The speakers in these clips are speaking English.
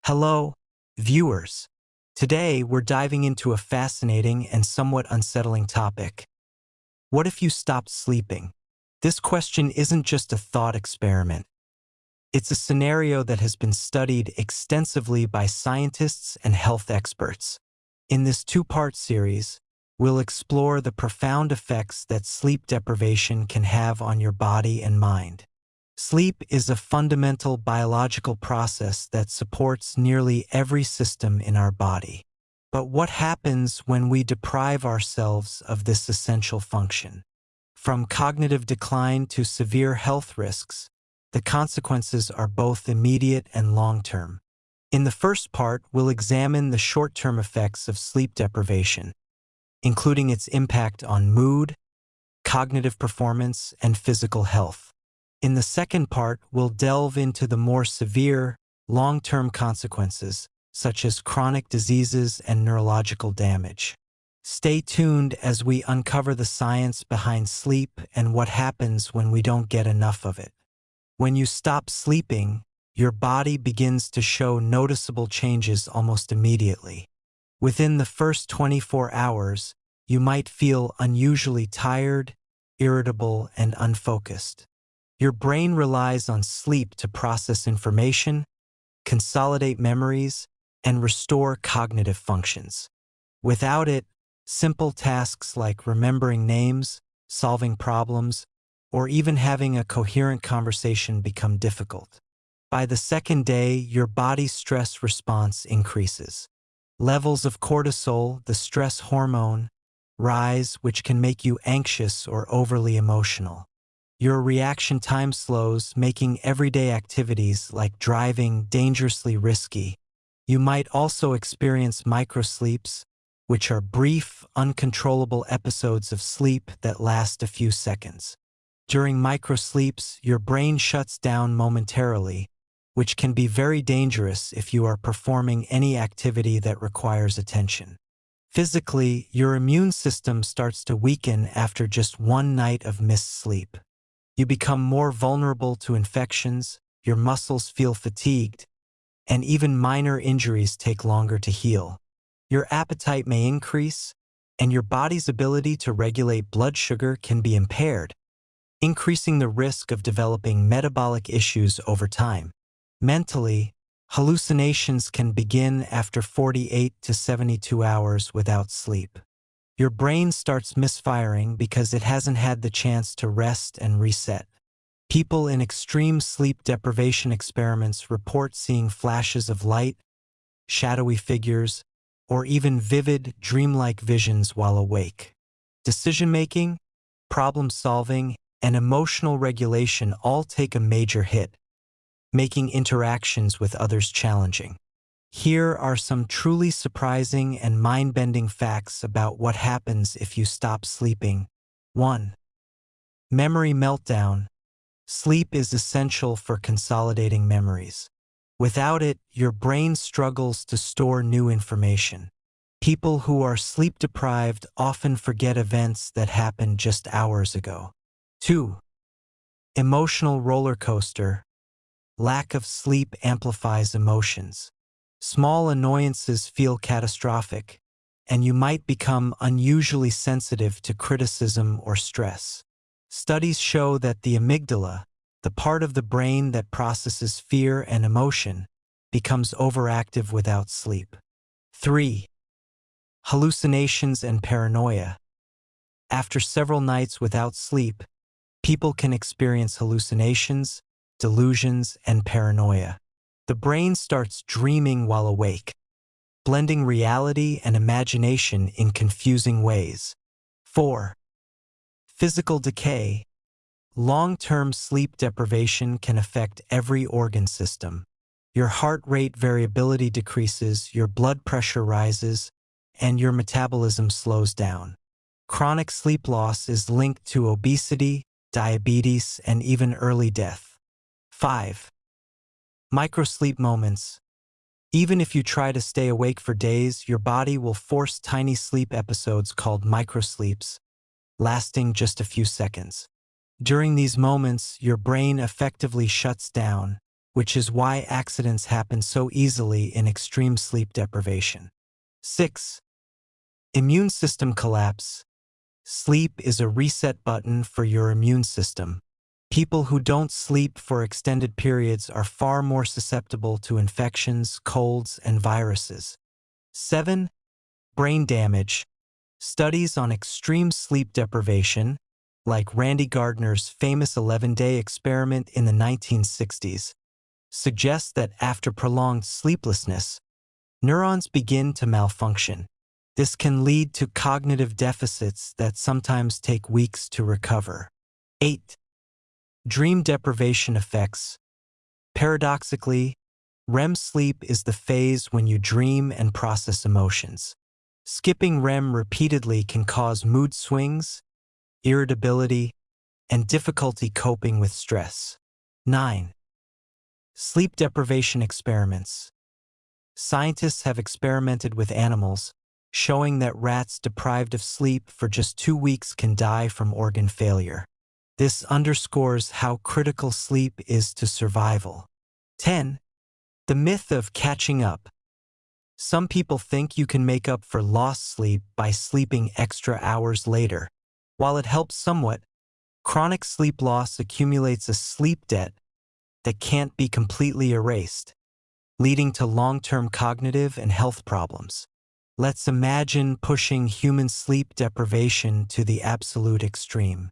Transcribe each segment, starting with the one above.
Hello, viewers. Today, we're diving into a fascinating and somewhat unsettling topic. What if you stopped sleeping? This question isn't just a thought experiment. It's a scenario that has been studied extensively by scientists and health experts. In this two-part series, we'll explore the profound effects that sleep deprivation can have on your body and mind. Sleep is a fundamental biological process that supports nearly every system in our body. But what happens when we deprive ourselves of this essential function? From cognitive decline to severe health risks, the consequences are both immediate and long-term. In the first part, we'll examine the short-term effects of sleep deprivation, including its impact on mood, cognitive performance, and physical health. In the second part, we'll delve into the more severe, long-term consequences, such as chronic diseases and neurological damage. Stay tuned as we uncover the science behind sleep and what happens when we don't get enough of it. When you stop sleeping, your body begins to show noticeable changes almost immediately. Within the first 24 hours, you might feel unusually tired, irritable, and unfocused. Your brain relies on sleep to process information, consolidate memories, and restore cognitive functions. Without it, simple tasks like remembering names, solving problems, or even having a coherent conversation become difficult. By the second day, your body's stress response increases. Levels of cortisol, the stress hormone, rise, which can make you anxious or overly emotional. Your reaction time slows, making everyday activities like driving dangerously risky. You might also experience microsleeps, which are brief, uncontrollable episodes of sleep that last a few seconds. During microsleeps, your brain shuts down momentarily, which can be very dangerous if you are performing any activity that requires attention. Physically, your immune system starts to weaken after just one night of missed sleep. You become more vulnerable to infections, your muscles feel fatigued, and even minor injuries take longer to heal. Your appetite may increase, and your body's ability to regulate blood sugar can be impaired, increasing the risk of developing metabolic issues over time. Mentally, hallucinations can begin after 48 to 72 hours without sleep. Your brain starts misfiring because it hasn't had the chance to rest and reset. People in extreme sleep deprivation experiments report seeing flashes of light, shadowy figures, or even vivid, dreamlike visions while awake. Decision-making, problem-solving, and emotional regulation all take a major hit, making interactions with others challenging. Here are some truly surprising and mind-bending facts about what happens if you stop sleeping. 1. Memory meltdown. Sleep is essential for consolidating memories. Without it, your brain struggles to store new information. People who are sleep-deprived often forget events that happened just hours ago. 2. Emotional roller coaster. Lack of sleep amplifies emotions. Small annoyances feel catastrophic, and you might become unusually sensitive to criticism or stress. Studies show that the amygdala, the part of the brain that processes fear and emotion, becomes overactive without sleep. 3. Hallucinations and paranoia. After several nights without sleep, people can experience hallucinations, delusions, and paranoia. The brain starts dreaming while awake, blending reality and imagination in confusing ways. 4. Physical decay. Long-term sleep deprivation can affect every organ system. Your heart rate variability decreases, your blood pressure rises, and your metabolism slows down. Chronic sleep loss is linked to obesity, diabetes, and even early death. 5. Microsleep moments. Even if you try to stay awake for days, your body will force tiny sleep episodes called microsleeps, lasting just a few seconds. During these moments, your brain effectively shuts down, which is why accidents happen so easily in extreme sleep deprivation. 6. Immune system collapse. Sleep is a reset button for your immune system. People who don't sleep for extended periods are far more susceptible to infections, colds, and viruses. 7. Brain damage. Studies on extreme sleep deprivation, like Randy Gardner's famous 11-day experiment in the 1960s, suggest that after prolonged sleeplessness, neurons begin to malfunction. This can lead to cognitive deficits that sometimes take weeks to recover. 8. Dream deprivation effects. Paradoxically, REM sleep is the phase when you dream and process emotions. Skipping REM repeatedly can cause mood swings, irritability, and difficulty coping with stress. 9. Sleep deprivation experiments. Scientists have experimented with animals, showing that rats deprived of sleep for just 2 weeks can die from organ failure. This underscores how critical sleep is to survival. 10. The myth of catching up. Some people think you can make up for lost sleep by sleeping extra hours later. While it helps somewhat, chronic sleep loss accumulates a sleep debt that can't be completely erased, leading to long-term cognitive and health problems. Let's imagine pushing human sleep deprivation to the absolute extreme.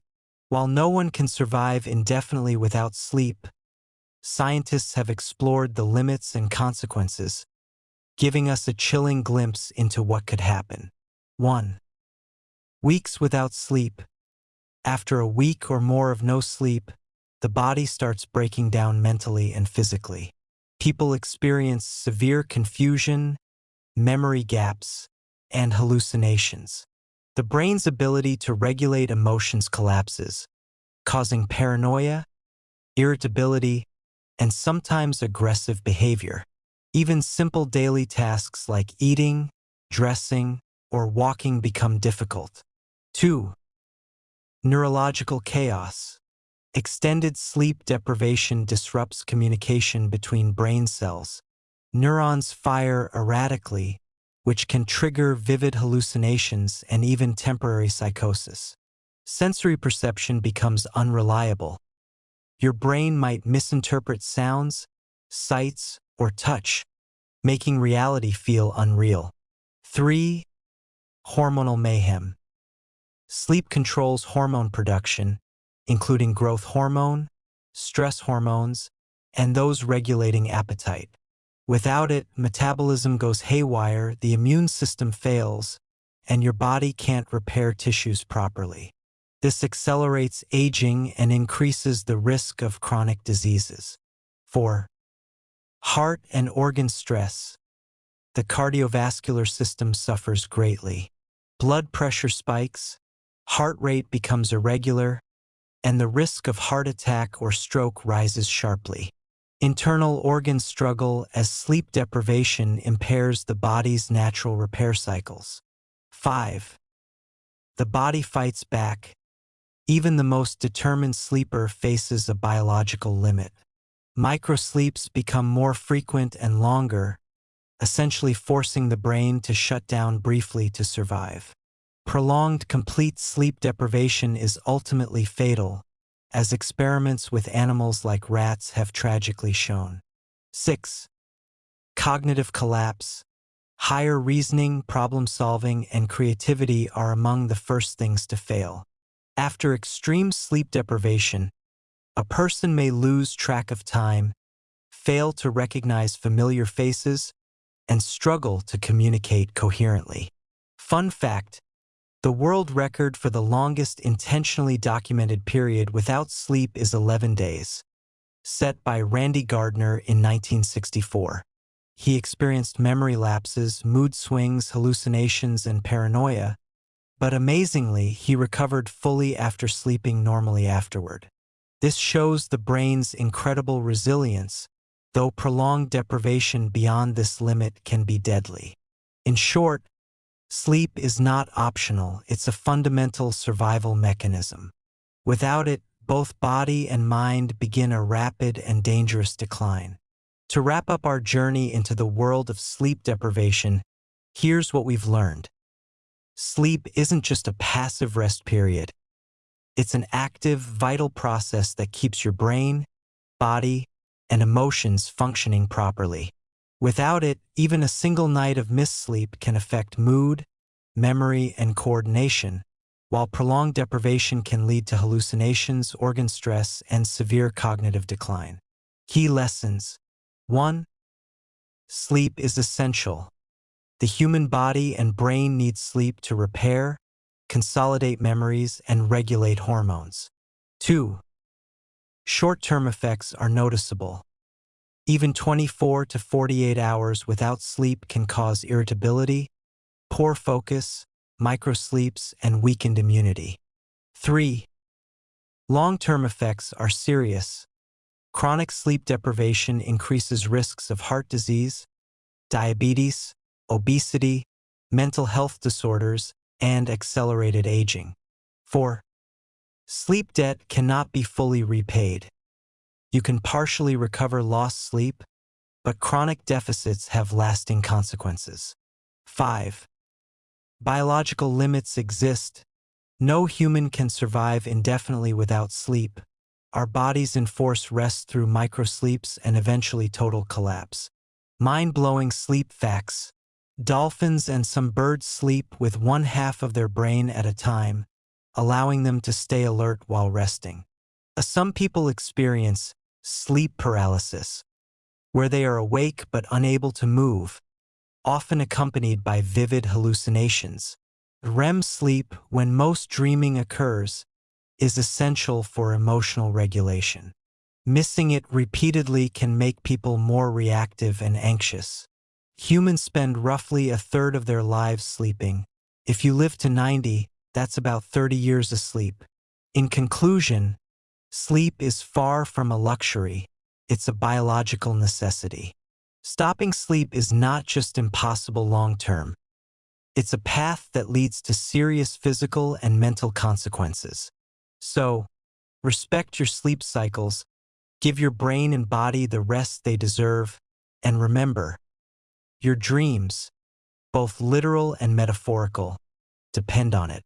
While no one can survive indefinitely without sleep, scientists have explored the limits and consequences, giving us a chilling glimpse into what could happen. 1. Weeks without sleep. After a week or more of no sleep, the body starts breaking down mentally and physically. People experience severe confusion, memory gaps, and hallucinations. The brain's ability to regulate emotions collapses, causing paranoia, irritability, and sometimes aggressive behavior. Even simple daily tasks like eating, dressing, or walking become difficult. 2. Neurological chaos. Extended sleep deprivation disrupts communication between brain cells. Neurons fire erratically, which can trigger vivid hallucinations and even temporary psychosis. Sensory perception becomes unreliable. Your brain might misinterpret sounds, sights, or touch, making reality feel unreal. 3. Hormonal mayhem. Sleep controls hormone production, including growth hormone, stress hormones, and those regulating appetite. Without it, metabolism goes haywire, the immune system fails, and your body can't repair tissues properly. This accelerates aging and increases the risk of chronic diseases. 4. Heart and organ stress. The cardiovascular system suffers greatly. Blood pressure spikes, heart rate becomes irregular, and the risk of heart attack or stroke rises sharply. Internal organs struggle as sleep deprivation impairs the body's natural repair cycles. 5. The body fights back. Even the most determined sleeper faces a biological limit. Microsleeps become more frequent and longer, essentially forcing the brain to shut down briefly to survive. Prolonged complete sleep deprivation is ultimately fatal, as experiments with animals like rats have tragically shown. 6. Cognitive collapse. Higher reasoning, problem-solving, and creativity are among the first things to fail. After extreme sleep deprivation, a person may lose track of time, fail to recognize familiar faces, and struggle to communicate coherently. Fun fact: the world record for the longest intentionally documented period without sleep is 11 days, set by Randy Gardner in 1964. He experienced memory lapses, mood swings, hallucinations, and paranoia, but amazingly, he recovered fully after sleeping normally afterward. This shows the brain's incredible resilience, though prolonged deprivation beyond this limit can be deadly. In short, sleep is not optional, it's a fundamental survival mechanism. Without it, both body and mind begin a rapid and dangerous decline. To wrap up our journey into the world of sleep deprivation, here's what we've learned. Sleep isn't just a passive rest period. It's an active, vital process that keeps your brain, body, and emotions functioning properly. Without it, even a single night of missed sleep can affect mood, memory, and coordination, while prolonged deprivation can lead to hallucinations, organ stress, and severe cognitive decline. Key lessons. 1. Sleep is essential. The human body and brain need sleep to repair, consolidate memories, and regulate hormones. 2. Short-term effects are noticeable. Even 24 to 48 hours without sleep can cause irritability, poor focus, microsleeps, and weakened immunity. 3. Long-term effects are serious. Chronic sleep deprivation increases risks of heart disease, diabetes, obesity, mental health disorders, and accelerated aging. 4. Sleep debt cannot be fully repaid. You can partially recover lost sleep, but chronic deficits have lasting consequences. 5. Biological limits exist. No human can survive indefinitely without sleep. Our bodies enforce rest through microsleeps and eventually total collapse. Mind-blowing sleep facts. Dolphins and some birds sleep with one half of their brain at a time, allowing them to stay alert while resting. Some people experience sleep paralysis, where they are awake but unable to move, often accompanied by vivid hallucinations. REM sleep, when most dreaming occurs, is essential for emotional regulation. Missing it repeatedly can make people more reactive and anxious. Humans spend roughly a third of their lives sleeping. If you live to 90, that's about 30 years asleep. In conclusion, sleep is far from a luxury, it's a biological necessity. Stopping sleep is not just impossible long-term. It's a path that leads to serious physical and mental consequences. So, respect your sleep cycles, give your brain and body the rest they deserve, and remember, your dreams, both literal and metaphorical, depend on it.